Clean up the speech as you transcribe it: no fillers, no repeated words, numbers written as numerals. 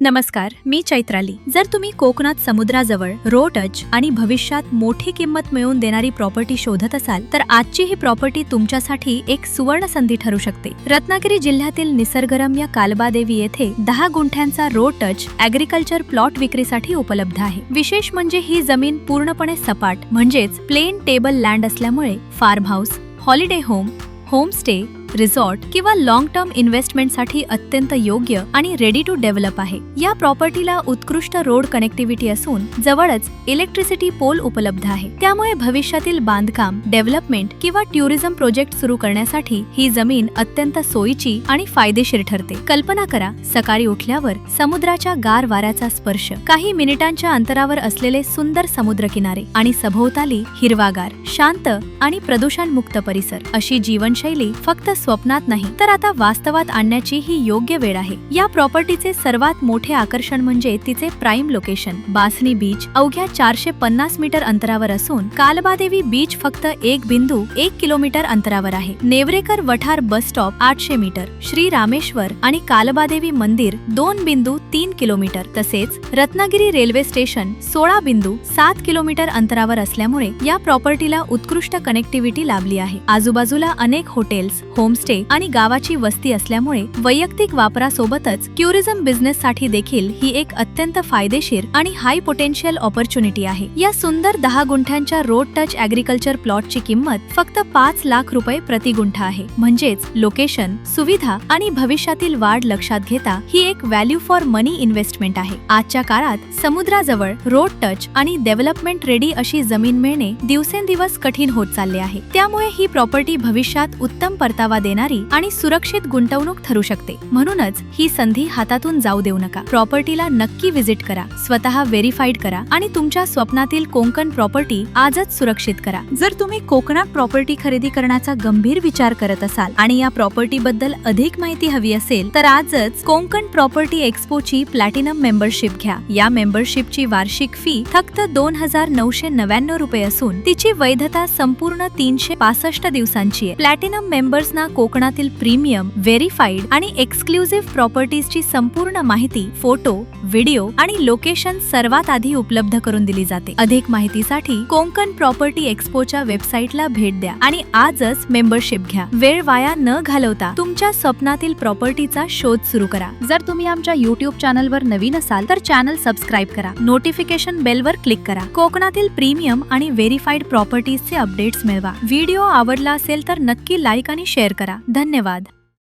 नमस्कार, मी चैत्राली। जर तुम्ही कोकणात समुद्राजवळ रो टच आणि भविष्यात मोठी किंमत मिळवून देणारी प्रॉपर्टी शोधत असाल तर आजची ही प्रॉपर्टी तुमच्यासाठी एक सुवर्ण संधी ठरू शकते। रत्नागिरी जिल्ह्यातील निसर्गरम्य कालबादेवी येथे 10 गुंठ्यांचा रो टच ॲग्रिकल्चर प्लॉट विक्रीसाठी उपलब्ध आहे। विशेष म्हणजे ही जमीन पूर्णपणे सपाट म्हणजेच प्लेन टेबल लँड असल्यामुळे farm house, holiday home stay, resort किंवा लॉंग टर्म इन्व्हेस्टमेंटसाठी अत्यंत योग्य आणि रेडी टू डेव्हलप आहे। या प्रॉपर्टीला उत्कृष्ट रोड कनेक्टिव्हिटी असून जवळच इलेक्ट्रिसिटी पोल उपलब्ध आहे, त्यामुळे भविष्यातील बांधकाम, डेव्हलपमेंट किंवा टुरिझम प्रोजेक्ट सुरू करण्यासाठी ही जमीन अत्यंत सोयीची आणि फायदेशीर ठरते। कल्पना करा, सकाळी उठल्यावर समुद्राच्या गार वाऱ्याचा स्पर्श, काही मिनिटांच्या अंतरावर असलेले सुंदर समुद्रकिनारे आणि सभोवताली हिरवागार, शांत आणि प्रदूषणमुक्त परिसर। अशी जीवनशैली फक्त स्वप्नात नाही तर आता वास्तवात आणण्याची ही योग्य वेळ आहे। या प्रॉपर्टीचे सर्वात मोठे आकर्षण म्हणजे तिचे प्राइम लोकेशन। बासनी बीच अवघ्या 450 मीटर अंतरावर असून कालबादेवी बीच फक्त 1 किलोमीटर अंतरावर आहे। Nevrekar Vathar bus stop 800 metre, Shri Rameshwar आणि कालबादेवी मंदिर 2.3 किलोमीटर, तसेच रत्नागिरी रेल्वे स्टेशन 16.7 किलोमीटर अंतरावर असल्यामुळे या प्रॉपर्टीला उत्कृष्ट कनेक्टिव्हिटी लाभली आहे। आजूबाजूला अनेक हॉटेल्स, होमस्टे आणि गावाची वस्ती असल्यामुळे वैयक्तिक वापरासोबतच टुरिझम बिझनेस साठी देखील ही एक अत्यंत फायदेशीर आणि हाय पोटेन्शियल ऑपॉर्च्युनिटी आहे। या सुंदर 10 गुंठ्यांच्या रोड टच ॲग्रिकल्चर प्लॉटची किंमत फक्त 5 लाख रुपये प्रति गुंठा आहे। म्हणजेच लोकेशन, सुविधा आणि भविष्यातील वाढ लक्षात घेता ही एक व्हॅल्यू फॉर मनी इन्व्हेस्टमेंट आहे। आजच्या काळात समुद्राजवळ रोड टच आणि डेव्हलपमेंट रेडी अशी जमीन मिळणे दिवसेंदिवस कठीण होत चालले आहे, त्यामुळे ही प्रॉपर्टी भविष्यात उत्तम परतावा देणारी आणि सुरक्षित गुंतवणूक ठरू शकते। म्हणूनच ही संधी हातातून जाऊ देऊ नका। प्रॉपर्टीला नक्की व्हिजिट करा, स्वतः व्हेरीफाईड करा आणि तुमच्या स्वप्नातील कोकण प्रॉपर्टी आजच सुरक्षित करा। जर तुम्ही कोकणात प्रॉपर्टी खरेदी करण्याचा गंभीर विचार करत असाल आणि या प्रॉपर्टी बद्दल अधिक माहिती हवी असेल तर आजच कोकण प्रॉपर्टी एक्सपोची प्लॅटिनम मेंबरशिप घ्या। या मेंबरशिपची वार्षिक फी फक्त 2999 रुपये असून तिची वैधता संपूर्ण 365 दिवसांची आहे। प्लॅटिनम मेंबर्सना कोकणातील प्रीमियम, व्हेरीफाईड आणि एक्सक्लुझिव्ह प्रॉपर्टीजची संपूर्ण माहिती, फोटो, व्हिडिओ आणि लोकेशन सर्वात आधी उपलब्ध करून दिली जाते। अधिक माहितीसाठी कोकण प्रॉपर्टी एक्सपोच्या वेबसाईटला भेट द्या आणि आजच मेंबरशिप घ्या। वेळ वाया न घालवता तुमच्या स्वप्नातील प्रॉपर्टीचा शोध सुरू करा। जर तुम्ही आमच्या YouTube चॅनलवर नवीन असाल तर चॅनल सबस्क्राईब करा, नोटिफिकेशन बेलवर क्लिक करा। कोकणातील प्रीमियम आणि व्हेरीफाईड प्रॉपर्टीजचे अपडेट्स मिळवा। व्हिडिओ आवडला असेल तर नक्की लाईक आणि शेअर करा। धन्यवाद।